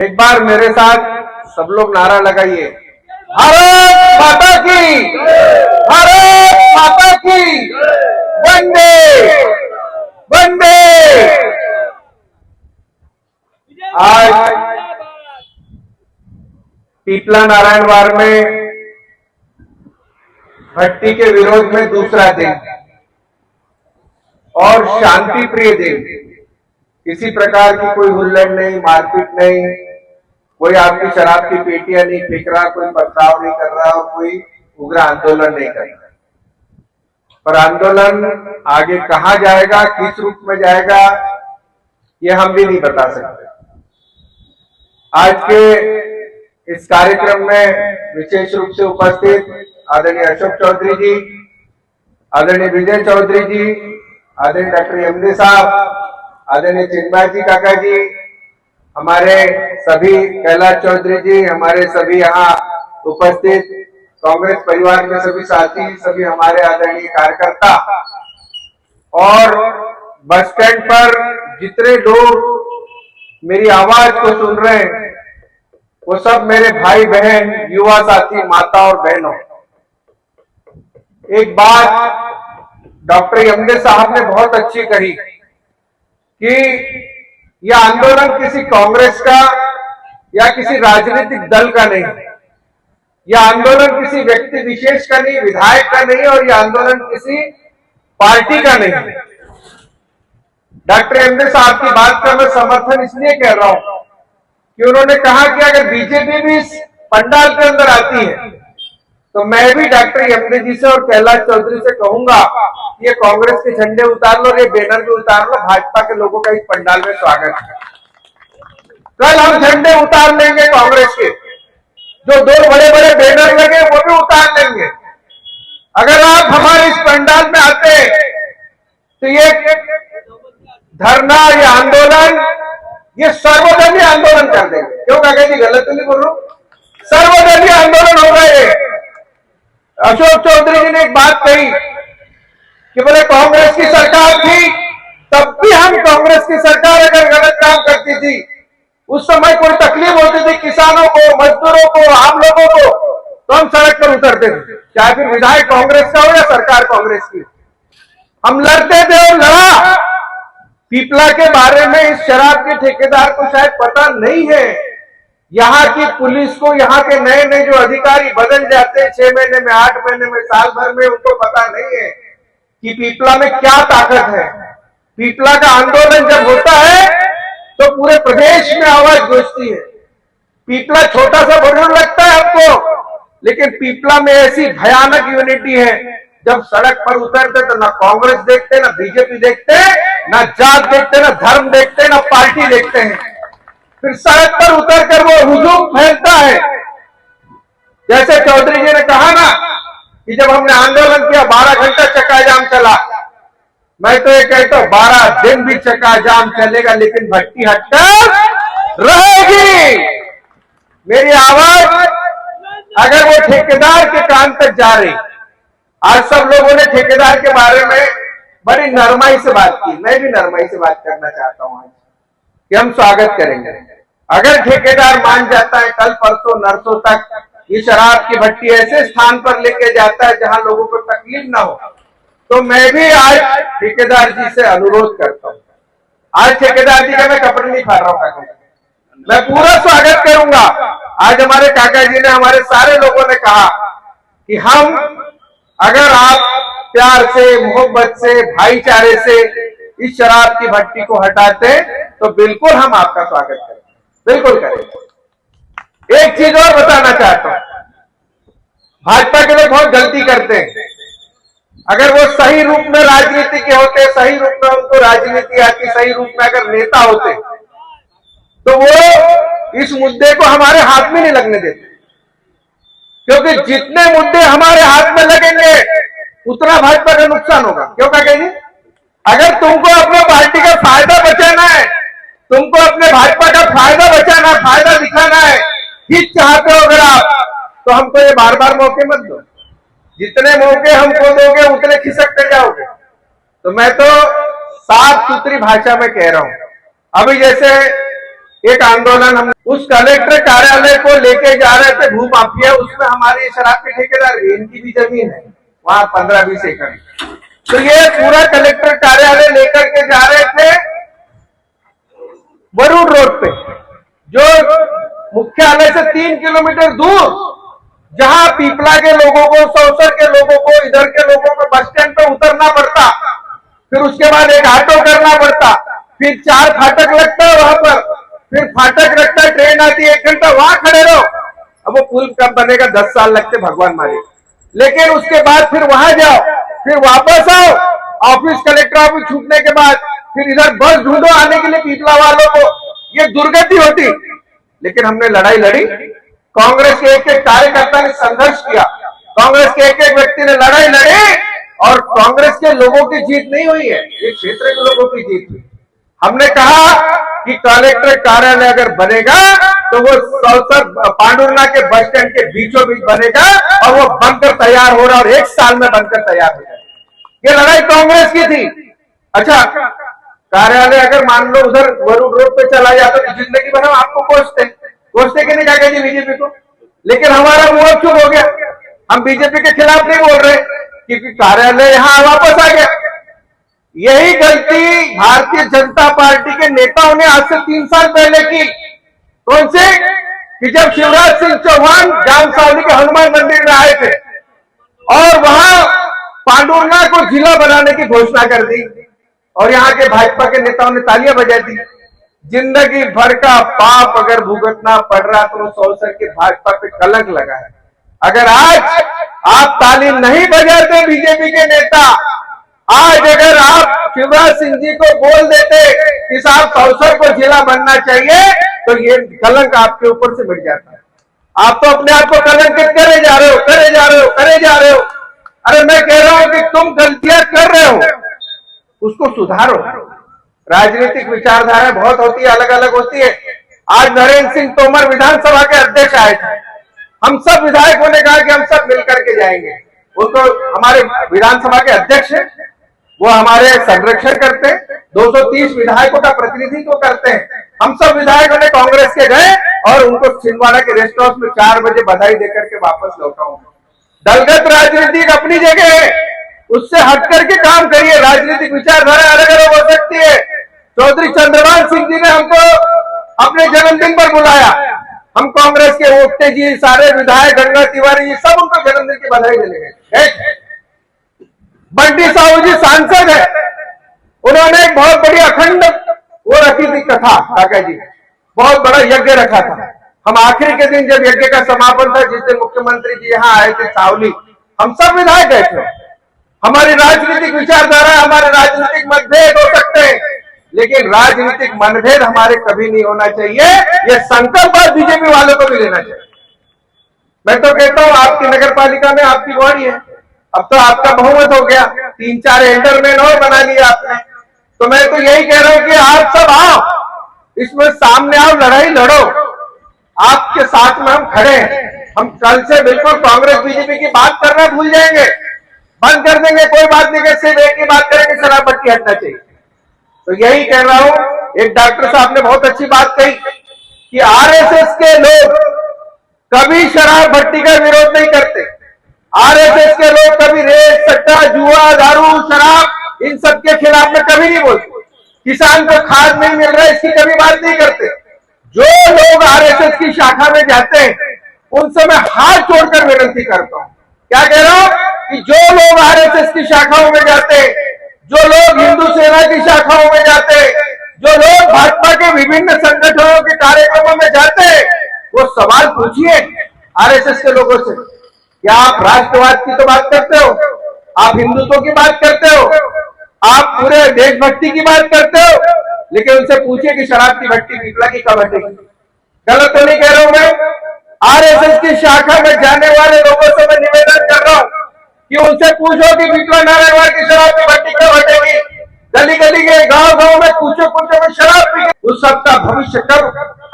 एक बार मेरे साथ सब लोग नारा लगाइए, भारत माता की, भारत माता की, वंदे वंदे। आज पीपला नारायणवार में भट्टी के विरोध में दूसरा दिन और शांति प्रिय दिन। किसी प्रकार की कोई हुल्लड़ नहीं, मारपीट नहीं, कोई आपकी शराब की पेटियां नहीं फेंक रहा, कोई पथराव नहीं कर रहा और कोई उग्र आंदोलन नहीं कर रहा। पर आंदोलन आगे कहां जाएगा, किस रूप में जाएगा, ये हम भी नहीं बता सकते। आज के इस कार्यक्रम में विशेष रूप से उपस्थित आदरणीय अशोक चौधरी जी, आदरणीय विजय चौधरी जी, आदरणीय डॉक्टर यमदे साहब, आदरणीय चिन्मय जी काका जी, हमारे सभी कैलाश चौधरी जी, हमारे सभी यहाँ उपस्थित कांग्रेस परिवार के सभी साथी, सभी हमारे आदरणीय कार्यकर्ता और बस स्टैंड पर जितने लोग मेरी आवाज को सुन रहे हैं वो सब मेरे भाई बहन, युवा साथी, माता और बहनों। एक बात डॉक्टर यमदे साहब ने बहुत अच्छी कही कि यह आंदोलन किसी कांग्रेस का या किसी राजनीतिक दल का नहीं, यह आंदोलन किसी व्यक्ति विशेष का नहीं, विधायक का नहीं, और यह आंदोलन किसी पार्टी का नहीं। डॉक्टर यमदे साहब की बात का मैं समर्थन इसलिए कह रहा हूं कि उन्होंने कहा कि अगर बीजेपी भी इस पंडाल के अंदर आती है तो मैं भी डॉक्टर यमदे जी से और कैलाश चौधरी से कहूंगा ये कांग्रेस के झंडे उतार लो, ये बैनर भी उतार लो, भाजपा के लोगों का इस पंडाल में स्वागत है। कल हम झंडे उतार लेंगे कांग्रेस के, जो दो बड़े बड़े बैनर लगे वो भी उतार लेंगे। अगर आप हमारे इस पंडाल में आते तो ये धरना, ये आंदोलन, ये सर्वदलीय आंदोलन कर देंगे। क्यों काका जी, गलत तो नहीं बोल रहा हूं? सर्वदलीय आंदोलन होगा ये। अशोक चौधरी जी ने एक बात कही कि बोले कांग्रेस की सरकार थी तब भी हम, कांग्रेस की सरकार अगर गलत काम करती थी उस समय कोई तकलीफ होती थी किसानों को, मजदूरों को, आम लोगों को, तो हम सड़क पर उतरते थे, चाहे फिर विधायक कांग्रेस का हो या सरकार कांग्रेस की। हम लड़ते थे और लड़ा। पीपला के बारे में इस शराब के ठेकेदार को शायद पता नहीं है। यहाँ की पुलिस को, यहाँ के नए नए जो अधिकारी बदल जाते हैं 6 महीने में, 8 महीने में, साल भर में, उनको पता नहीं है कि पीपला में क्या ताकत है। पीपला का आंदोलन जब होता है तो पूरे प्रदेश में आवाज गूंजती है। पीपला छोटा सा बड़ूर लगता है आपको, लेकिन पीपला में ऐसी भयानक यूनिटी है। जब सड़क पर उतरते तो ना कांग्रेस देखते, ना बीजेपी देखते, ना जात देखते, ना धर्म देखते, ना पार्टी देखते हैं। फिर सड़क पर उतर कर वो हुजूम फैलता है। जैसे चौधरी जी ने कहा ना कि जब हमने आंदोलन किया 12 घंटा चक्का जाम चला, मैं तो ये कहता हूं 12 दिन भी चक्का जाम चलेगा लेकिन भट्टी हटकर रहेगी। मेरी आवाज अगर वो ठेकेदार के कान तक जा रही, आज सब लोगों ने ठेकेदार के बारे में बड़ी नरमाई से बात की, मैं भी नरमाई से बात करना चाहता हूं आज कि हम स्वागत करेंगे। अगर ठेकेदार मान जाता है कल परसों नरसों तक ये शराब की भट्टी ऐसे स्थान पर लेके जाता है जहां लोगों को तकलीफ ना हो, तो मैं भी आज ठेकेदार जी से अनुरोध करता हूं। आज ठेकेदार जी का मैं कपड़े नहीं फाड़ रहा हूं काका जी, मैं पूरा स्वागत करूंगा। आज हमारे काका जी ने, हमारे सारे लोगों ने कहा कि हम, अगर आप प्यार से, मोहब्बत से, भाईचारे से इस शराब की भट्टी को हटाते तो बिल्कुल हम आपका स्वागत करेंगे, बिल्कुल करेंगे। एक चीज और बताना चाहता हूं, भाजपा के लोग बहुत गलती करते हैं। अगर वो सही रूप में राजनीति के होते, सही रूप में उनको राजनीति आती, सही रूप में अगर नेता होते तो वो इस मुद्दे को हमारे हाथ में नहीं लगने देते। क्योंकि जितने मुद्दे हमारे हाथ में लगेंगे उतना भाजपा का नुकसान होगा। क्यों काका जी? अगर तुमको अपने पार्टी का फायदा बचाना है, तुमको अपने भाजपा का फायदा बचाना, फायदा दिखाना है, हित चाहते हो अगर आप, तो हमको ये बार बार मौके मत दो। जितने मौके हमको दोगे उतने खिसकते जाओगे। तो मैं तो साफ सुथरी भाषा में कह रहा हूं। अभी जैसे एक आंदोलन हम उस कलेक्टर कार्यालय को लेके जा रहे थे, भू माफिया, उसमें हमारे शराब के ठेकेदार भी, इनकी भी जमीन है वहां 15-20 एकड़। तो ये पूरा कलेक्टर कार्यालय लेकर के जा रहे थे वरुण रोड पे, जो मुख्यालय से 3 किलोमीटर दूर, जहां पीपला के लोगों को, सौसर के लोगों को, इधर के लोगों को बस स्टैंड पे उतरना पड़ता, फिर उसके बाद एक ऑटो करना पड़ता, फिर 4 फाटक लगता है वहां पर, फिर फाटक लगता है, ट्रेन आती है 1 घंटा, वहां खड़े रहो। अब वो पुल कब बनेगा, 10 साल लगते भगवान मालिक। लेकिन उसके बाद फिर वहां जाओ, फिर वापस आओ, ऑफिस कलेक्टर ऑफिस छूटने के बाद फिर इधर बस ढूंढो आने के लिए पीपला वालों को, ये दुर्गति होती। लेकिन हमने लड़ाई लड़ी, कांग्रेस के एक कार्यकर्ता ने संघर्ष किया, कांग्रेस के एक व्यक्ति ने लड़ाई लड़ी, और कांग्रेस के लोगों की जीत नहीं हुई है, ये क्षेत्र के लोगों की जीत हुई। हमने कहा कि कलेक्टर कार्यालय अगर बनेगा तो वो सौसर पांडुरना के बस स्टैंड के बीचों बीच बनेगा, और वो बनकर तैयार हो रहा, और 1 साल में बनकर तैयार हो जाएगा। ये लड़ाई कांग्रेस की थी। अच्छा, कार्यालय अगर मान लो उधर वरुण रोड पे चला जाता तो जिंदगी भर हम आपको कोसते कि नहीं क्या कहते बीजेपी को। लेकिन हमारा मुंह चुप हो गया, हम बीजेपी के खिलाफ नहीं बोल रहे, क्योंकि कार्यालय यहां वापस आ गया। यही गलती भारतीय जनता पार्टी के नेताओं ने आज से 3 साल पहले की। कौन से? कि जब शिवराज सिंह चौहान जामसावली के हनुमान मंदिर में आए थे और वहां पांडुरना को जिला बनाने की घोषणा कर दी, और यहाँ के भाजपा के नेताओं ने तालियां बजा दी। जिंदगी भर का पाप अगर भुगतना पड़ रहा तो सौसर के भाजपा पे कलंक लगा है। अगर आज आप ताली नहीं बजाते बीजेपी के नेता, आज अगर आप शिवराज सिंह जी को बोल देते कि साहब सौसर को जिला बनना चाहिए, तो ये कलंक आपके ऊपर से मिट जाता है। आप तो अपने आप को कलंकित करे जा रहे हो। अरे मैं कह रहा हूं कि तुम गलतियां कर रहे हो, उसको सुधारो। राजनीतिक विचारधारा बहुत होती है, अलग अलग होती है। आज नरेंद्र सिंह तोमर विधानसभा के अध्यक्ष आए थे, हम सब विधायकों ने कहा कि हम सब मिलकर के जाएंगे। वो तो हमारे विधानसभा के अध्यक्ष हैं, वो हमारे संरक्षण करते हैं, 230 विधायकों का प्रतिनिधित्व करते हैं। हम सब विधायकों ने कांग्रेस के गए और उनको छिंदवाड़ा के रेस्ट हाउस में 4 बजे बधाई देकर के वापस लौटाऊं। दलगत राजनीति अपनी जगह है, उससे हट करके काम करिए। राजनीतिक विचारधारा अलग अलग हो सकती है। चौधरी चंद्रभान सिंह जी ने हमको अपने जन्मदिन पर बुलाया, हम कांग्रेस के ओक्टे जी, सारे विधायक, गंगा तिवारी जी, सब उनको जन्मदिन की बधाई देने गए। बंटी साहू जी सांसद है, उन्होंने एक बहुत बड़ी अखंड वो रखी थी कथा, काका जी बहुत बड़ा यज्ञ रखा था। हम आखिरी के दिन जब यज्ञ का समापन था, जिस दिन मुख्यमंत्री जी यहाँ आए थे सावली, हम सब विधायक गए थे। हमारी राजनीतिक विचारधारा, हमारे राजनीतिक मतभेद हो सकते हैं, लेकिन राजनीतिक मतभेद हमारे कभी नहीं होना चाहिए। यह संकल्प बीजेपी वालों को भी लेना चाहिए। मैं तो कहता हूं आपकी नगर पालिका में आपकी वार्ड है, अब तो आपका बहुमत हो गया, 3-4 एल्डरमैन और बना लिया आपने। तो मैं तो यही कह रहा हूं कि आप सब आओ, इसमें सामने आओ, लड़ाई लड़ो, आपके साथ में हम खड़े हैं। हम कल से बिल्कुल कांग्रेस बीजेपी की बात करना भूल जाएंगे, बंद कर देंगे, कोई बात नहीं, सिर्फ एक ही बात करेंगे, शराब भट्टी हटना चाहिए। तो यही कह रहा हूं। एक डॉक्टर साहब ने बहुत अच्छी बात कही कि आरएसएस के लोग कभी शराब भट्टी का विरोध नहीं करते। आरएसएस के लोग कभी रेत, सट्टा, जुआ, दारू, शराब, इन सब के खिलाफ में कभी नहीं बोलते। किसान को खाद नहीं मिल रहा है, इसकी कभी बात नहीं करते। जो लोग आरएसएस की शाखा में जाते हैं, उनसे मैं हाथ जोड़कर विनती करता हूं। क्या कह रहा हूं कि जो लोग आरएसएस की शाखाओं में जाते हैं, जो लोग हिंदू सेना की शाखाओं में जाते हैं, जो लोग भाजपा के विभिन्न संगठनों के कार्यक्रमों में जाते हैं, वो सवाल पूछिए आरएसएस के लोगों से। क्या आप राष्ट्रवाद की तो बात करते हो, आप हिंदुत्व की बात करते हो, आप पूरे देशभक्ति की बात करते हो, लेकिन उनसे पूछिए कि शराब की भट्टी पीपला की कब हटेगी। गलत तो नहीं कह रहा हूं मैं। आरएसएस की शाखा में जाने वाले लोगों से मैं निवेदन कर रहा हूं कि उनसे पूछो कि पीपला नारायणवाड़ की शराब की भट्टी कब हटेगी। गली गली के, गांव गांव में, कुछ में शराब पी, उस सब का भविष्य कब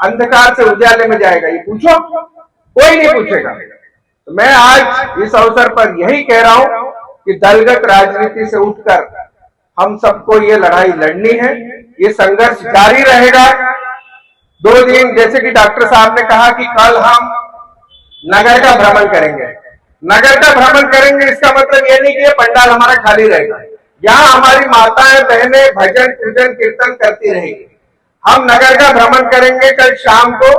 अंधकार से उजाले में जाएगा, ये पूछो, कोई नहीं पूछेगा। तो मैं आज इस अवसर पर यही कह रहा हूं कि दलगत राजनीति से उठकर हम सबको ये लड़ाई लड़नी है, ये संघर्ष जारी रहेगा। 2 दिन, जैसे कि डॉक्टर साहब ने कहा कि कल हम नगर का भ्रमण करेंगे। नगर का भ्रमण करेंगे इसका मतलब ये नहीं कि ये पंडाल हमारा खाली रहेगा। यहाँ हमारी माताएं बहनें भजन पूजन कीर्तन करती रहेगी। हम नगर का भ्रमण करेंगे। कल शाम को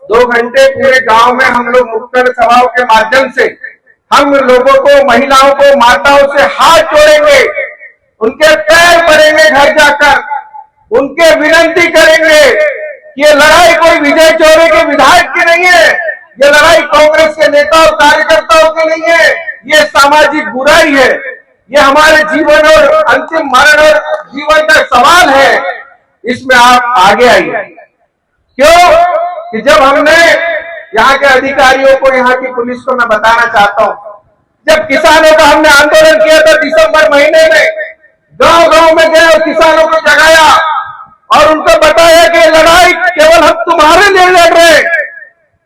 2 घंटे पूरे गांव में हम लोग नुक्कड़ सभाओं के माध्यम से हम लोगों को, महिलाओं को, माताओं से हाथ जोड़ेंगे, उनके पैर पड़ेंगे, घर जाकर उनके विनती करेंगे कि ये लड़ाई कोई विजय चौरे के विधायक की नहीं है, ये लड़ाई कांग्रेस के नेता और कार्यकर्ताओं की नहीं है, ये सामाजिक बुराई है, ये हमारे जीवन और अंतिम मरण और जीवन का सवाल है। इसमें आप आगे आइए। क्यों कि जब हमने यहाँ के अधिकारियों को, यहाँ की पुलिस को मैं बताना चाहता हूँ, जब किसानों का हमने आंदोलन किया था दिसंबर महीने में, गांव गांव में गए और किसानों को जगाया और उनको बताया कि लड़ाई केवल हम तुम्हारे लिए लड़ रहे हैं,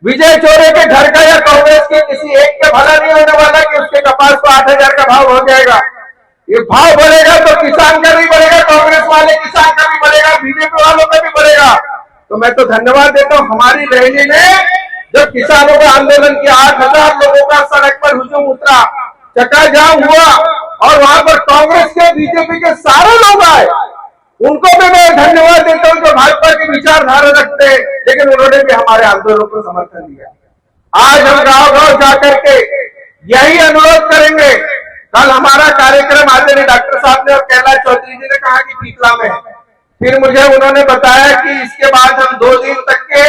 विजय चौरे के घर का या कांग्रेस के किसी एक के भला नहीं होने वाला कि उसके कपास को 8,000 का भाव हो जाएगा। ये भाव बढ़ेगा तो किसान का भी बढ़ेगा, कांग्रेस वाले किसान का भी बढ़ेगा, बीजेपी वालों का भी बढ़ेगा। तो मैं तो धन्यवाद देता हूँ हमारी रैली में जब किसानों का आंदोलन किया, 8,000 लोगों का सड़क पर हुजूम उतरा, चक्का जाम हुआ और वहां पर कांग्रेस के बीजेपी के सारे लोग आए। उनको भी मैं धन्यवाद देता हूं जो भाजपा की विचारधारा रखते हैं, लेकिन उन्होंने भी हमारे आंदोलन को समर्थन दिया। आज हम गांव गांव जाकर के यही अनुरोध करेंगे। कल हमारा कार्यक्रम आदरणीय डॉक्टर साहब ने और कैलाश चौधरी जी ने कहा कि पीपला में है। फिर मुझे उन्होंने बताया कि इसके बाद हम 2 दिन तक के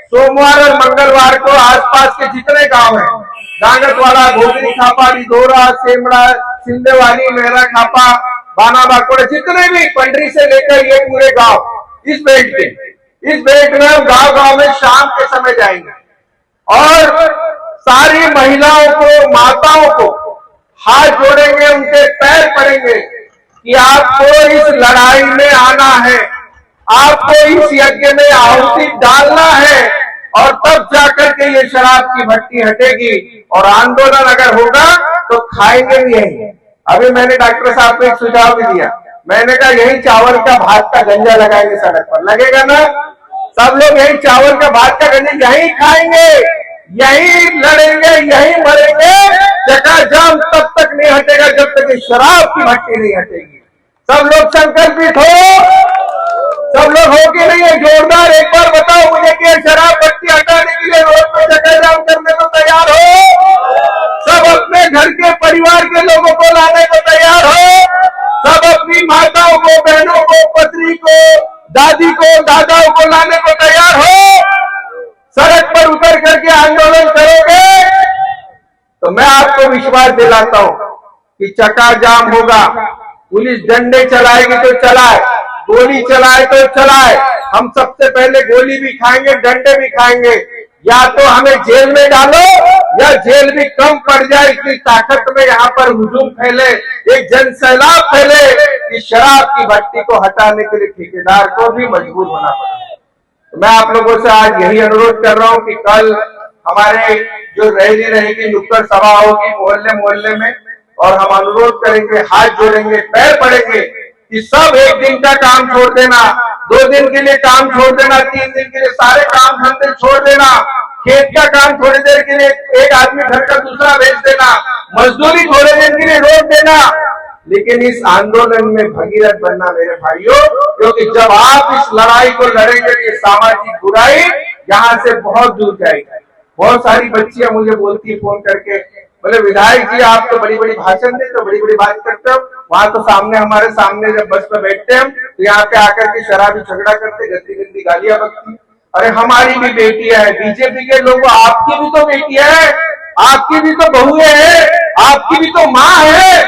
सोमवार और मंगलवार को आसपास के जितने गांव हैं, गांगसवाड़ा, घोगरी खापा, रिधोरा, सेमड़ा, सिंधेवाली, मेहरा खापा, बाना बाकोड़े, जितने भी पंडरी से लेकर ये पूरे गांव इस बेल्ट में हम गांव गांव में शाम के समय जाएंगे और सारी महिलाओं को, माताओं को हाथ जोड़ेंगे, उनके पैर पड़ेंगे कि आपको इस लड़ाई में आना है, आपको इस यज्ञ में आहुति डालना है और तब जाकर के ये शराब की भट्टी हटेगी और आंदोलन अगर होगा तो खाएंगे भी यही। अभी मैंने डॉक्टर साहब को एक सुझाव भी दिया, मैंने कहा यही चावल का भात का गंजा लगाएंगे सड़क पर, लगेगा ना? सब लोग यही चावल का भात का गंजा यही खाएंगे, यही लड़ेंगे, यही मरेंगे। चक्का जाम तब तक नहीं हटेगा जब तक ये शराब की भट्टी नहीं हटेगी। सब लोग संकल्पित हो, सब लोग हो कि नहीं है? जोरदार एक बार बताओ मुझे कि शराब भट्टी हटाने के लिए रोड पर चक्का जाम करने को तैयार हो? सब अपने घर के परिवार के लोगों को लाने को तैयार हो? सब अपनी माताओं को, बहनों को, पत्नी को, दादी को, दादाओं को लाने को तैयार हो? सड़क पर उतर करके आंदोलन करोगे तो मैं आपको विश्वास दिलाता हूं कि चक्का जाम होगा, पुलिस डंडे चलाएगी तो चलाए, गोली चलाए तो चलाए, हम सबसे पहले गोली भी खाएंगे, डंडे भी खाएंगे। या तो हमें जेल में डालो या जेल भी कम पड़ जाए, इतनी ताकत में यहाँ पर हुजूम फैले, एक जन सैलाब फैले कि शराब की भट्टी को हटाने के लिए ठेकेदार को भी मजबूर होना पड़े। तो मैं आप लोगों से आज यही अनुरोध कर रहा हूं कि कल हमारे जो रैली रहेगी, नुक्कड़ सभा होगी मोहल्ले मोहल्ले में, और हम अनुरोध करेंगे, हाथ जोड़ेंगे, पैर पड़ेंगे कि सब एक दिन का काम छोड़ देना, 2 दिन के लिए काम छोड़ देना, 3 दिन के लिए सारे काम धंधे छोड़ देना, खेत का काम थोड़ी देर के लिए एक आदमी घर का दूसरा बेच देना, मजदूरी थोड़े दिन के लिए रोक देना, लेकिन इस आंदोलन में भगीरथ बनना मेरे भाइयों, क्योंकि जब आप इस लड़ाई को लड़ेंगे ये सामाजिक बुराई यहाँ से बहुत दूर जाएगी। बहुत सारी बच्चियां मुझे बोलती है फोन करके, बोले विधायक जी आप तो बड़ी बड़ी भाषण देते हो, बड़ी बड़ी बात करते हो, वहां तो सामने हमारे सामने जब बस में बैठते हैं तो यहाँ पे आकर के शराबी झगड़ा करते, गंदी गंदी गालियां बकती। अरे हमारी भी बेटियां है, बीजेपी के लोगों, आपकी भी तो बेटियां है, आपकी भी तो बहुएं हैं, आपकी भी तो माँ है,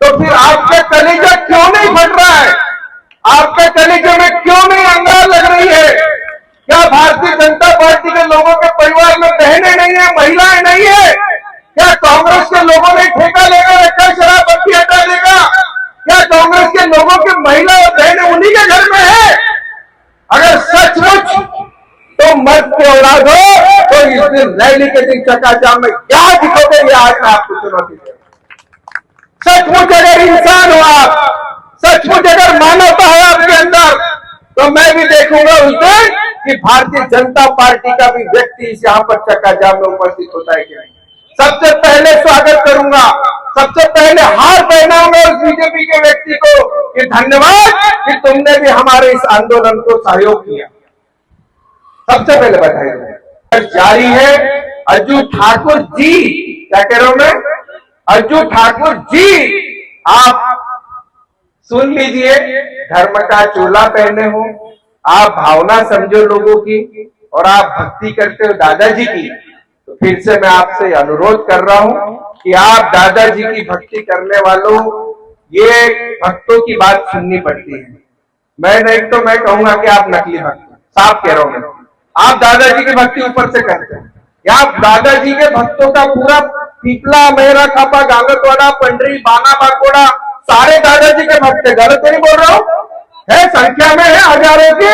तो फिर आपका कलेजा क्यों नहीं फट रहा है? आपके कलेजे में क्यों नहीं अंगार लग रही है? क्या भारतीय जनता पार्टी के लोगों के परिवार में बहनें नहीं है, महिलाएं नहीं है? क्या कांग्रेस के लोगों ने ठेका लेकर रखा शराब भट्टी हटाने का? क्या कांग्रेस के लोगों की महिला और बहनें उन्हीं के घर में है? अगर सचमुच तो मर्द के औलाद हो तो इस दिन रैली के दिन चक्काजाम में क्या दिखोगे, ये आज मैं आपको चुनौती दे। सचमुच अगर इंसान हो आप, सचमुच अगर मानवता है आपके अंदर, तो मैं भी देखूंगा उस दिन कि भारतीय जनता पार्टी का भी व्यक्ति इस यहाँ पर चक्का जाम में उपस्थित होता है कि नहीं। सबसे पहले स्वागत करूंगा, सबसे पहले हार पहनाऊंगा उस बीजेपी के व्यक्ति को कि धन्यवाद कि तुमने भी हमारे इस आंदोलन को सहयोग किया। सबसे पहले बधाई दूंगा। जारी है। अर्जू ठाकुर जी, क्या कह रहा हूं मैं, अर्जू ठाकुर जी, आप सुन लीजिए, धर्म का चोला पहने हो, आप भावना समझो लोगों की और आप भक्ति करते हो दादाजी की, तो फिर से मैं आपसे अनुरोध कर रहा हूं कि आप दादाजी की भक्ति करने वालों, ये भक्तों की बात सुननी पड़ती है। मैं नहीं तो मैं कहूंगा कि आप नकली भक्त, साफ कह रहा हूं मैं। आप दादाजी की भक्ति ऊपर से करते हैं, या दादाजी के भक्तों का पूरा पीपला, मेहरा खापा, गांगतवाड़ा, पंडरी, बाना, बाकोड़ा सारे दादाजी के भक्त, गलत नहीं बोल रहा हूं, है संख्या में है हजारों की।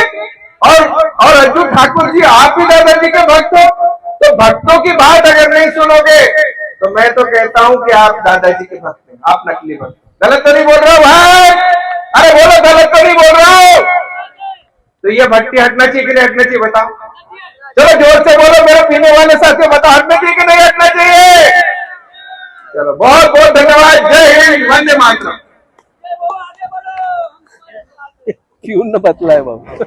और अर्जू ठाकुर जी आप भी दादाजी के भक्त हो, तो भक्तों की बात अगर नहीं सुनोगे तो मैं तो कहता हूं कि आप दादाजी के भक्त हैं, आप नकली भक्त। गलत तो नहीं बोल रहा हूं भाई, अरे बोलो गलत तो नहीं बोल रहा हूं। तो ये भक्ति हटना चाहिए कि नहीं हटना चाहिए बताओ, चलो जोर से बोलो, मेरे पीने वाले साथियों बताओ हटना चाहिए कि नहीं हटना चाहिए। चलो बहुत बहुत धन्यवाद, जय हिंद, वंदे मातरम। क्यों न बतलाए बाबू।